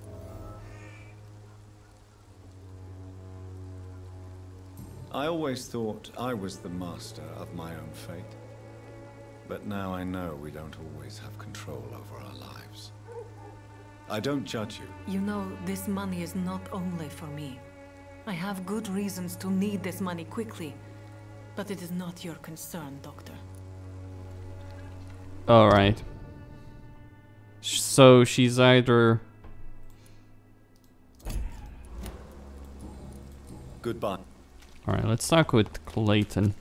I always thought I was the master of my own fate. But now I know we don't always have control over our lives. I don't judge you. You know, this money is not only for me. I have good reasons to need this money quickly. But it is not your concern, Doctor. Alright. So she's either... Goodbye. Alright, let's talk with Clayton.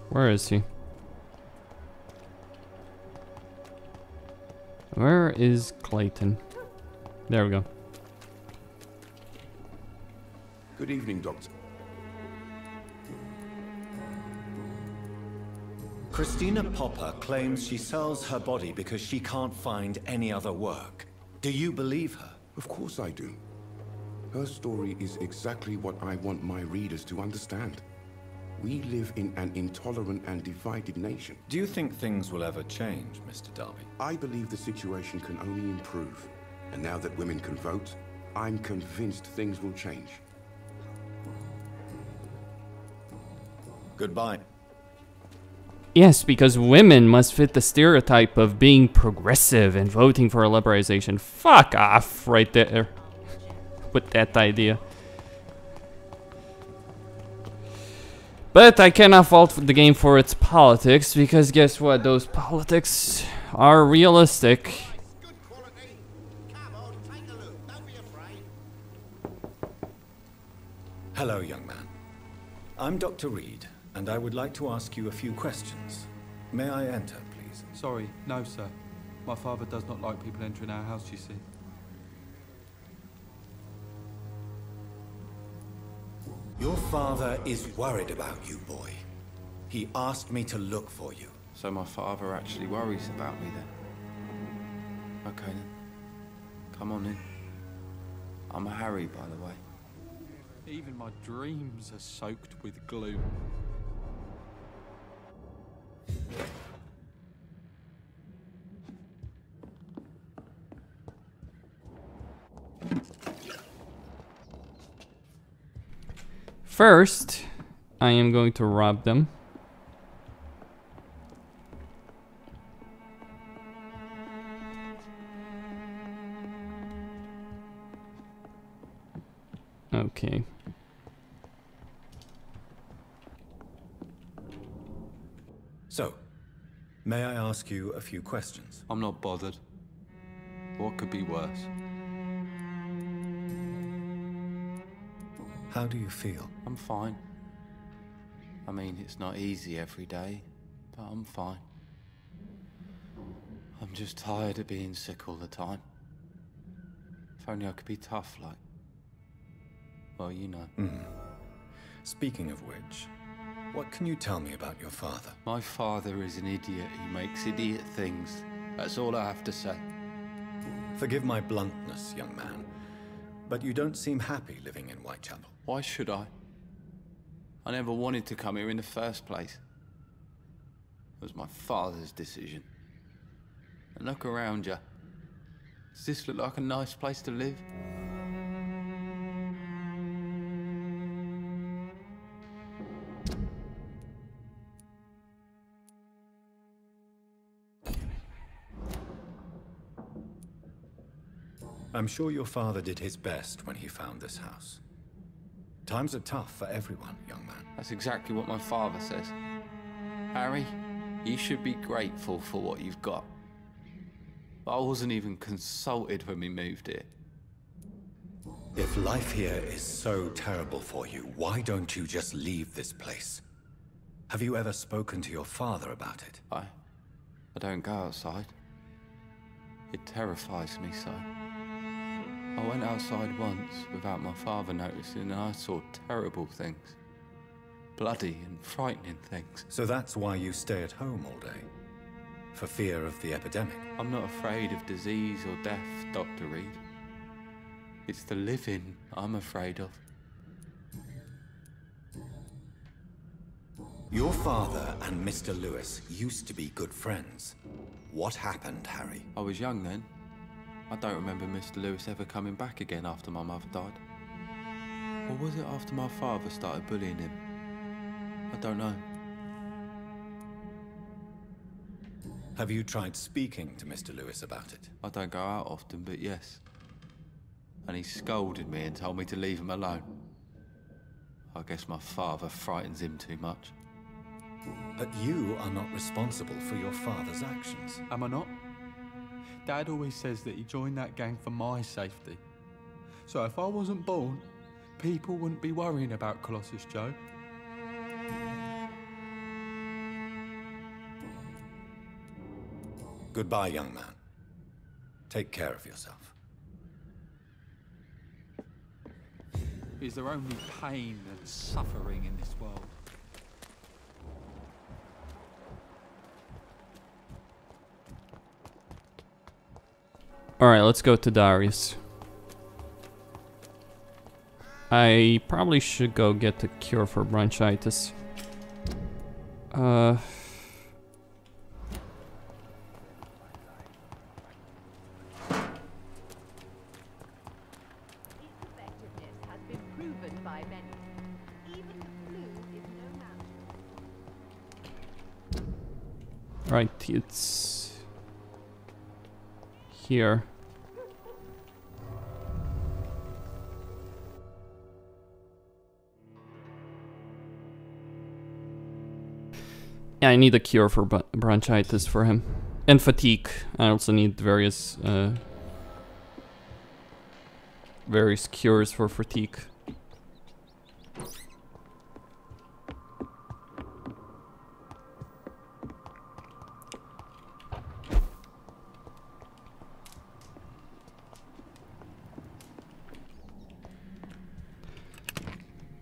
Where is he? Where is Clayton? There we go. Good evening, Doctor. Christina Popper claims she sells her body because she can't find any other work. Do you believe her? Of course I do. Her story is exactly what I want my readers to understand. We live in an intolerant and divided nation. Do you think things will ever change, Mr. Darby? I believe the situation can only improve. And now that women can vote, I'm convinced things will change. Goodbye. Yes, because women must fit the stereotype of being progressive and voting for liberalization. Fuck off right there with that idea. But I cannot fault the game for its politics, because guess what? Those politics are realistic. Hello, young man. I'm Dr. Reed, and I would like to ask you a few questions. May I enter, please? Sorry, no, sir. My father does not like people entering our house, you see. Your father is worried about you, boy. He asked me to look for you. So my father actually worries about me then? Okay then. Come on in. I'm a Harry, by the way. Even my dreams are soaked with gloom. First, I am going to rob them. Okay. So, may I ask you a few questions? I'm not bothered. What could be worse? How do you feel? I'm fine. I mean, it's not easy every day, but I'm fine. I'm just tired of being sick all the time. If only I could be tough like... well, you know. Speaking of which, what can you tell me about your father? My father is an idiot who makes idiot things. That's all I have to say. Forgive my bluntness, young man, but you don't seem happy living in Whitechapel. Why should I? I never wanted to come here in the first place. It was my father's decision. And look around you. Does this look like a nice place to live? I'm sure your father did his best when he found this house. Times are tough for everyone, young man. That's exactly what my father says. Harry, you should be grateful for what you've got. But I wasn't even consulted when we moved here. If life here is so terrible for you, why don't you just leave this place? Have you ever spoken to your father about it? I don't go outside. It terrifies me so. I went outside once without my father noticing and I saw terrible things. Bloody and frightening things. So that's why you stay at home all day? For fear of the epidemic? I'm not afraid of disease or death, Dr. Reed. It's the living I'm afraid of. Your father and Mr. Lewis used to be good friends. What happened, Harry? I was young then. I don't remember Mr. Lewis ever coming back again after my mother died. Or was it after my father started bullying him? I don't know. Have you tried speaking to Mr. Lewis about it? I don't go out often, but yes. And he scolded me and told me to leave him alone. I guess my father frightens him too much. But you are not responsible for your father's actions. Am I not? Dad always says that he joined that gang for my safety. So if I wasn't born, people wouldn't be worrying about Colossus Joe. Goodbye, young man. Take care of yourself. Is there only pain and suffering in this world? Alright, let's go to Darius. I probably should go get the cure for bronchitis. Right, it's here. Yeah, I need a cure for bronchitis for him. And fatigue. I also need various cures for fatigue.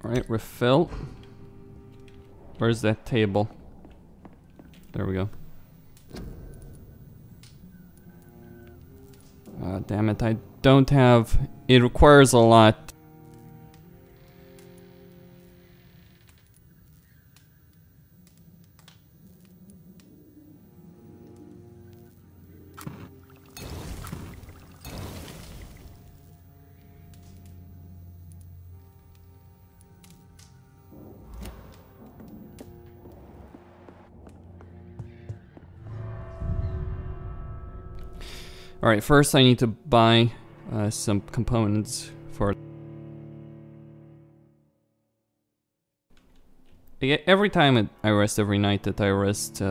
Alright, refill. Where's that table? There we go. Damn it, I don't have... It requires a lot. Alright, first I need to buy some components for... Every time I rest, every night that I rest...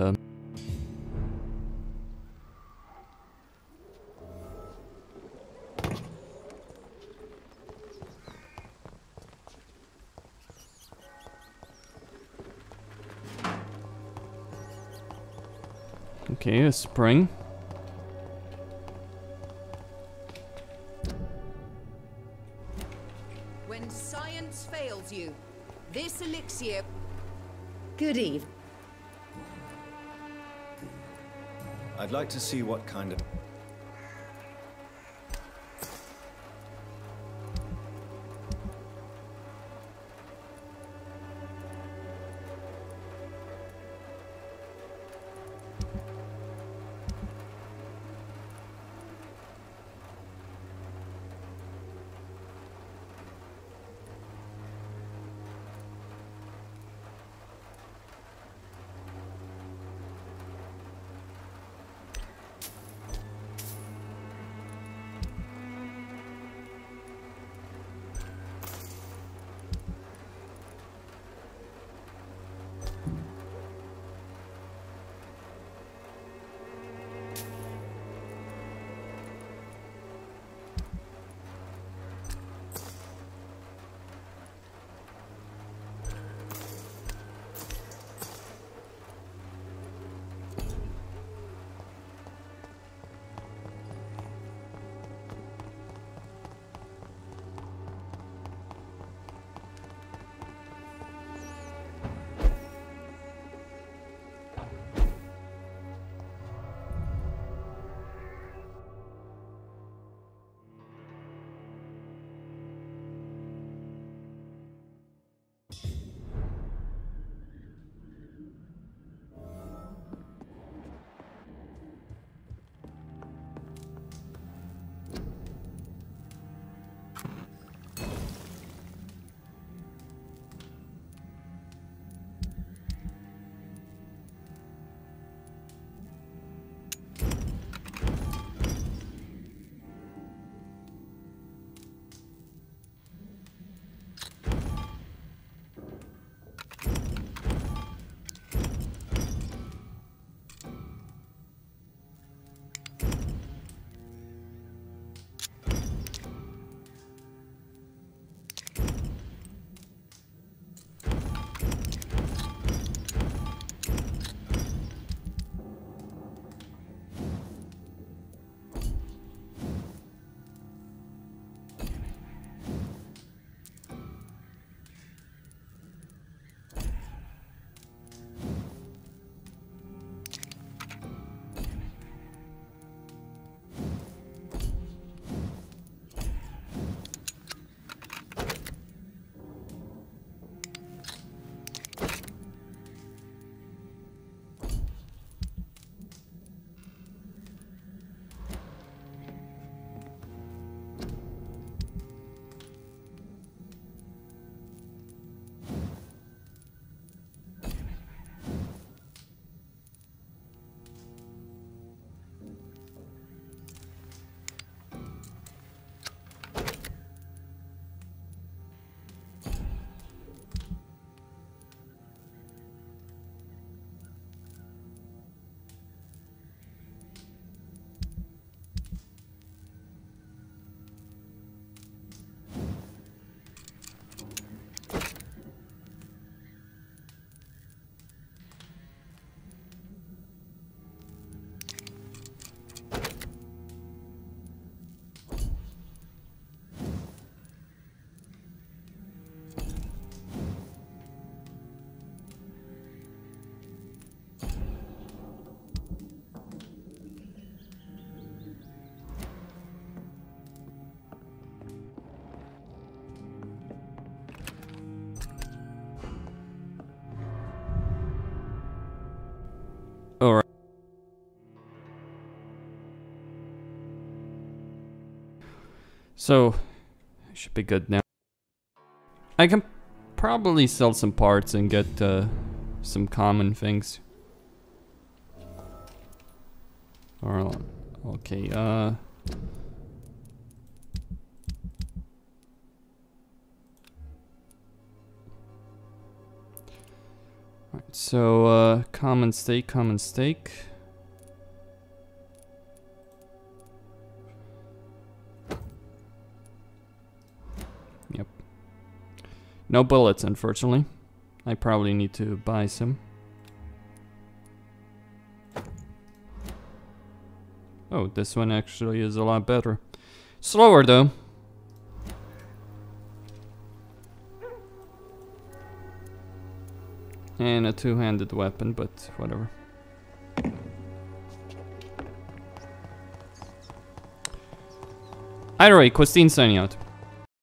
Okay, a spring. When science fails you, this elixir... Good evening. I'd like to see what kind of... So, I should be good now. I can probably sell some parts and get some common things. Alright, okay, Right, so, common steak, common steak. Yep. No bullets, unfortunately. I probably need to buy some. Oh, this one actually is a lot better. Slower, though. And a two-handed weapon, but whatever. Either way, Christine's signing out.